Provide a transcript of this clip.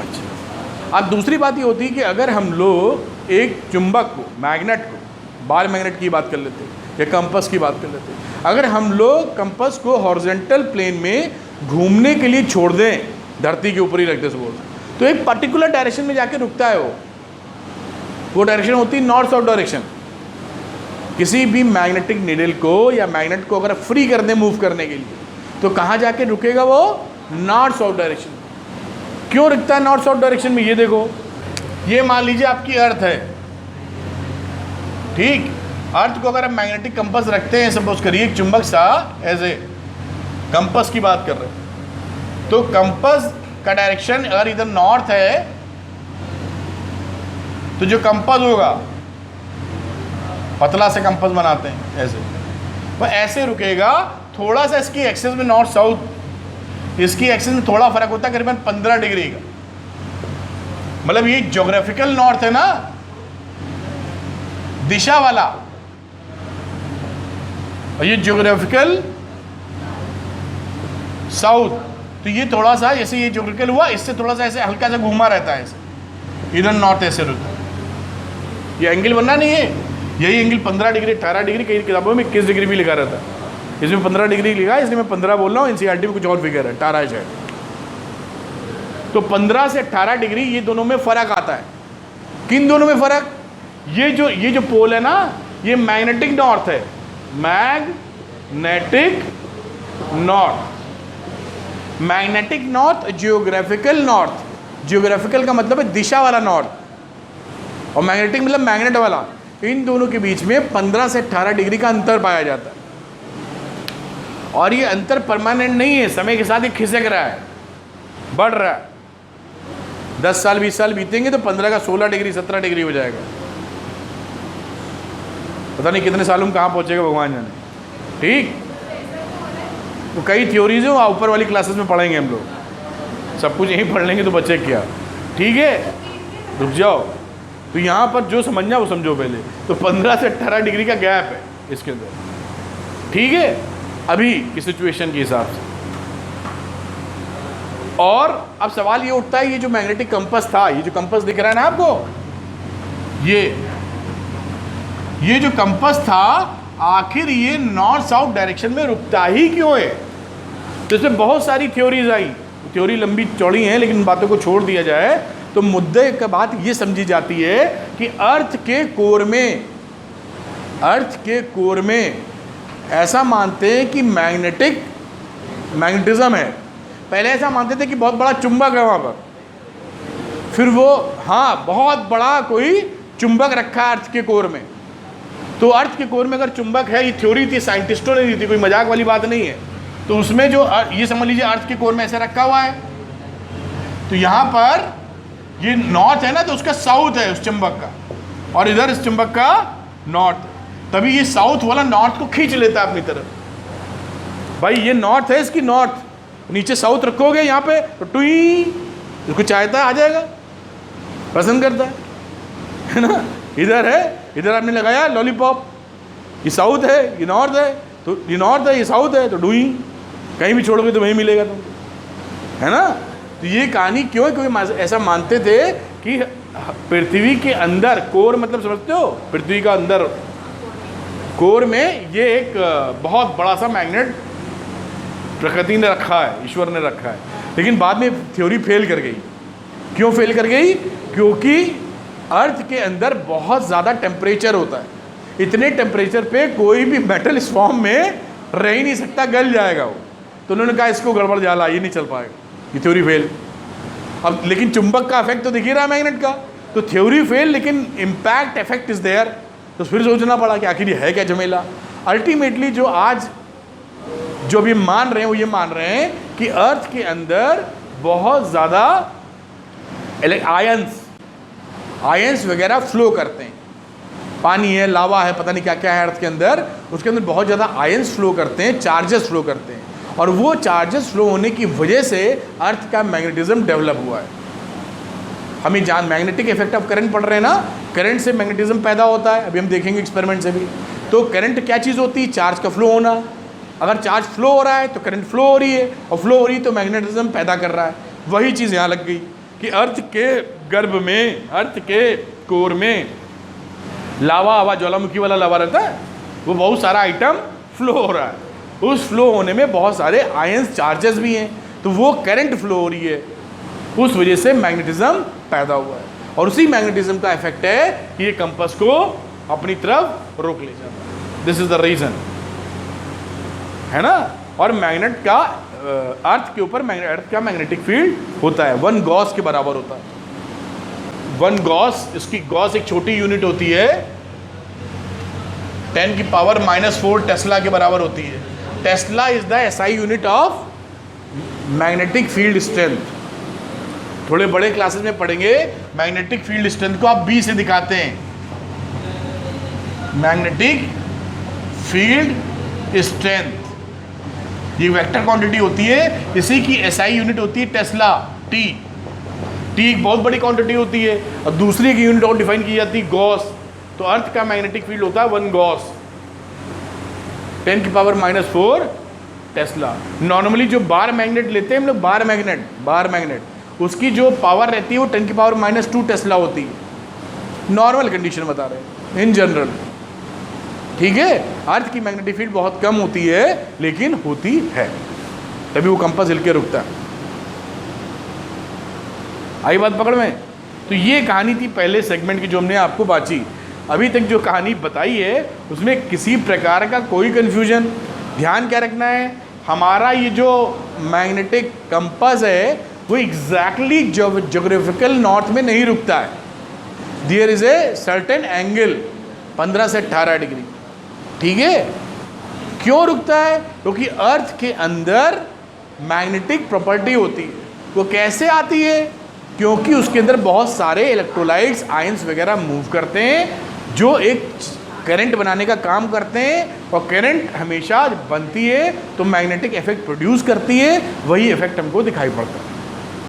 अच्छा, अब दूसरी बात ये होती है कि अगर हम लोग एक चुंबक को, मैग्नेट को, बाल मैग्नेट की बात कर लेते या कंपास की बात कर लेते, अगर हम लोग कंपास को हॉरिजॉन्टल प्लेन में घूमने के लिए छोड़ दें, धरती के ऊपर ही रख दें सपोज, तो एक पर्टिकुलर डायरेक्शन में जाके रुकता है वो डायरेक्शन होती है नॉर्थ साउथ डायरेक्शन। किसी भी मैग्नेटिक नीडल को या मैग्नेट को अगर फ्री कर दें मूव करने के लिए, तो कहाँ जाके रुकेगा वो? North south direction. क्यों रुकता है नॉर्थ साउथ डायरेक्शन में? ये देखो, ये मान लीजिए आपकी अर्थ है, ठीक। अर्थ को अगर हम मैग्नेटिक कंपास रखते हैं, सपोज करिए एक चुंबक सा, एज ए कंपास की बात कर रहे हैं, तो कंपास का डायरेक्शन अगर इधर नॉर्थ है, तो जो कंपास होगा, पतला से कंपास बनाते हैं ऐसे, वो ऐसे रुकेगा। थोड़ा सा इसकी एक्सिस में नॉर्थ साउथ, इसकी एक्सिस में थोड़ा फर्क होता है, करीबन 15 डिग्री का। मतलब ये ज्योग्राफिकल नॉर्थ है ना, दिशा वाला, और ये ज्योग्राफिकल साउथ, तो ये थोड़ा सा जैसे ये ज्योग्राफिकल हुआ, इससे थोड़ा सा ऐसे हल्का सा घूमा रहता है ऐसे, इधर नॉर्थ ऐसे रुकता है। ये एंगल बनना नहीं है, यही एंगल 15 डिग्री 18 डिग्री, कई किताबों में 21 डिग्री भी लिखा रहता है, इसमें 15 डिग्री लिखा है, इसलिए मैं 15 बोल रहा हूँ। एनसीईआरटी में कुछ और फिगर है, 18 शायद। तो 15 से 18 डिग्री ये दोनों में फर्क आता है। किन दोनों में फर्क? ये जो पोल है ना, ये मैग्नेटिक नॉर्थ है, magnetic north. Magnetic north, geographical north. Geographical का मतलब है दिशा वाला नॉर्थ, और मैग्नेटिक मतलब मैग्नेट वाला। इन दोनों के बीच में 15 से 18 डिग्री का अंतर पाया जाता है, और ये अंतर परमानेंट नहीं है, समय के साथ ये खिसक रहा है, बढ़ रहा है। 10 साल 20 साल बीतेंगे तो 15 का 16 डिग्री 17 डिग्री हो जाएगा। पता नहीं कितने सालों में कहाँ पहुँचेगा भगवान जाने, ठीक। तो कई थ्योरीज हैं, ऊपर वाली क्लासेस में पढ़ेंगे हम लोग, सब कुछ यहीं पढ़ लेंगे तो बचे क्या, ठीक है। रुक जाओ, तो यहाँ पर जो समझना वो समझो पहले। तो 15 से 18 डिग्री का गैप है इसके अंदर, ठीक है, अभी की सिचुएशन के हिसाब से। और अब सवाल ये उठता है, ये जो मैग्नेटिक कंपास था, ये जो कंपास दिख रहा है ना आपको, ये जो कंपास था, आखिर ये नॉर्थ साउथ डायरेक्शन में रुकता ही क्यों है? तो इसमें बहुत सारी थ्योरीज आई, थ्योरी लंबी चौड़ी है, लेकिन बातों को छोड़ दिया जाए तो मुद्दे का बात ये समझी जाती है कि अर्थ के कोर में ऐसा मानते हैं कि मैग्नेटिज्म है। पहले ऐसा मानते थे कि बहुत बड़ा चुंबक है वहाँ पर, फिर वो बहुत बड़ा कोई चुंबक रखा है अर्थ के कोर में। तो अर्थ के कोर में अगर चुंबक है, ये थ्योरी थी, साइंटिस्टों ने दी थी, कोई मजाक वाली बात नहीं है। तो उसमें जो ये समझ लीजिए अर्थ के कोर में ऐसे रखा हुआ है, तो यहाँ पर ये नॉर्थ है ना, तो उसका साउथ है उस चुंबक का, और इधर इस चुंबक का नॉर्थ। तभी ये साउथ वाला नॉर्थ को खींच लेता है अपनी तरफ। भाई ये नॉर्थ है, इसकी नॉर्थ, नीचे साउथ रखोगे यहाँ पे तो टुई, इसको चाहता है आ जाएगा, पसंद करता है ना। इधर है, इधर आपने लगाया लॉलीपॉप, ये साउथ है, ये नॉर्थ है, तो ये नॉर्थ है, ये साउथ है, तो डुई, कहीं भी छोड़ोगे तो वहीं मिलेगा तुम, है ना। तो ये कहानी क्यों है? क्योंकि ऐसा मानते थे कि पृथ्वी के अंदर, कोर मतलब समझते हो, पृथ्वी का अंदर कोर में ये एक बहुत बड़ा सा मैग्नेट प्रकृति ने रखा है, ईश्वर ने रखा है। लेकिन बाद में थ्योरी फेल कर गई। क्यों फेल कर गई? क्योंकि अर्थ के अंदर बहुत ज़्यादा टेम्परेचर होता है, इतने टेम्परेचर पे कोई भी मेटल इस फॉर्म में रह ही नहीं सकता, गल जाएगा वो। तो उन्होंने कहा इसको गड़बड़ जाला, ये नहीं चल पाएगा, ये थ्योरी फेल। अब लेकिन चुंबक का इफेक्ट तो दिख ही रहा है मैग्नेट का, तो थ्योरी फेल, लेकिन इम्पैक्ट इफेक्ट इज देयर। तो फिर सोचना पड़ा कि आखिर ये है क्या झमेला। अल्टीमेटली जो आज जो भी मान रहे हैं वो ये मान रहे हैं कि अर्थ के अंदर बहुत ज़्यादा आयंस वगैरह फ्लो करते हैं। पानी है, लावा है, पता नहीं क्या क्या है अर्थ के अंदर, उसके अंदर बहुत ज़्यादा आयंस फ्लो करते हैं, चार्जेस फ्लो करते हैं, और वो चार्जेस फ्लो होने की वजह से अर्थ का मैग्नेटिज्म डेवलप हुआ है। हमें मैग्नेटिक इफेक्ट ऑफ करंट पढ़ रहे हैं ना, करंट से मैग्नेटिज्म पैदा होता है, अभी हम देखेंगे एक्सपेरिमेंट से भी। तो करंट क्या चीज़ होती है? चार्ज का फ्लो होना। अगर चार्ज फ्लो हो रहा है तो करंट फ्लो हो रही है, और फ्लो हो रही है तो मैग्नेटिज्म पैदा कर रहा है। वही चीज़ यहाँ लग गई कि अर्थ के गर्भ में, अर्थ के कोर में लावा हवा ज्वालामुखी वाला लावा रहता है, वो बहुत सारा आइटम फ्लो हो रहा है। उस फ्लो होने में बहुत सारे आयंस चार्जेस भी हैं, तो वो करंट फ्लो हो रही है, उस वजह से मैग्नेटिज्म पैदा हुआ है। और उसी मैग्नेटिज्म का इफेक्ट है कि ये कंपास को अपनी तरफ रोक ले जाता है। दिस इज द रीजन, है ना। और मैग्नेट का अर्थ के ऊपर अर्थ का मैग्नेटिक फील्ड होता है 1 गॉस के बराबर होता है। 1 गॉस, इसकी गॉस एक छोटी यूनिट होती है, 10⁻⁻⁴ टेस्ला के बराबर होती है। Tesla is the SI unit of magnetic field strength. थोड़े बड़े क्लासेस में पढ़ेंगे, मैग्नेटिक फील्ड स्ट्रेंथ को आप B से दिखाते हैं, मैग्नेटिक फील्ड स्ट्रेंथ। ये वेक्टर क्वांटिटी होती है, इसी की SI यूनिट होती है टेस्ला, T एक बहुत बड़ी क्वांटिटी होती है। और दूसरी एक यूनिट और डिफाइन की जाती है गॉस। तो अर्थ का मैग्नेटिक फील्ड होता है 1 गॉस, 10⁻⁻⁴ टेस्ला। नॉर्मली जो बार मैग्नेट लेते हैं हम लोग, बार मैग्नेट, उसकी जो पावर रहती है वो 10⁻⁻² टेस्ला होती है। नॉर्मल कंडीशन बता रहे हैं, इन जनरल, ठीक है। अर्थ की मैग्नेटिक फील्ड बहुत कम होती है, लेकिन होती है, तभी वो कंपास हिल के रुकता है। आई बात पकड़ में। तो ये कहानी थी पहले सेगमेंट की जो हमने आपको बांची। अभी तक जो कहानी बताई है उसमें किसी प्रकार का कोई कन्फ्यूजन, ध्यान क्या रखना है, हमारा ये जो मैग्नेटिक कंपास है वो एग्जैक्टली ज्योग्राफिकल नॉर्थ में नहीं रुकता है। There is a certain angle 15 से 18 डिग्री, ठीक है। क्यों रुकता है? क्योंकि अर्थ के अंदर मैग्नेटिक प्रॉपर्टी होती है। वो कैसे आती है? क्योंकि उसके अंदर बहुत सारे इलेक्ट्रोलाइट्स, आयंस वगैरह मूव करते हैं जो एक करंट बनाने का काम करते हैं, और करंट हमेशा बनती है तो मैग्नेटिक इफेक्ट प्रोड्यूस करती है, वही इफेक्ट हमको दिखाई पड़ता है।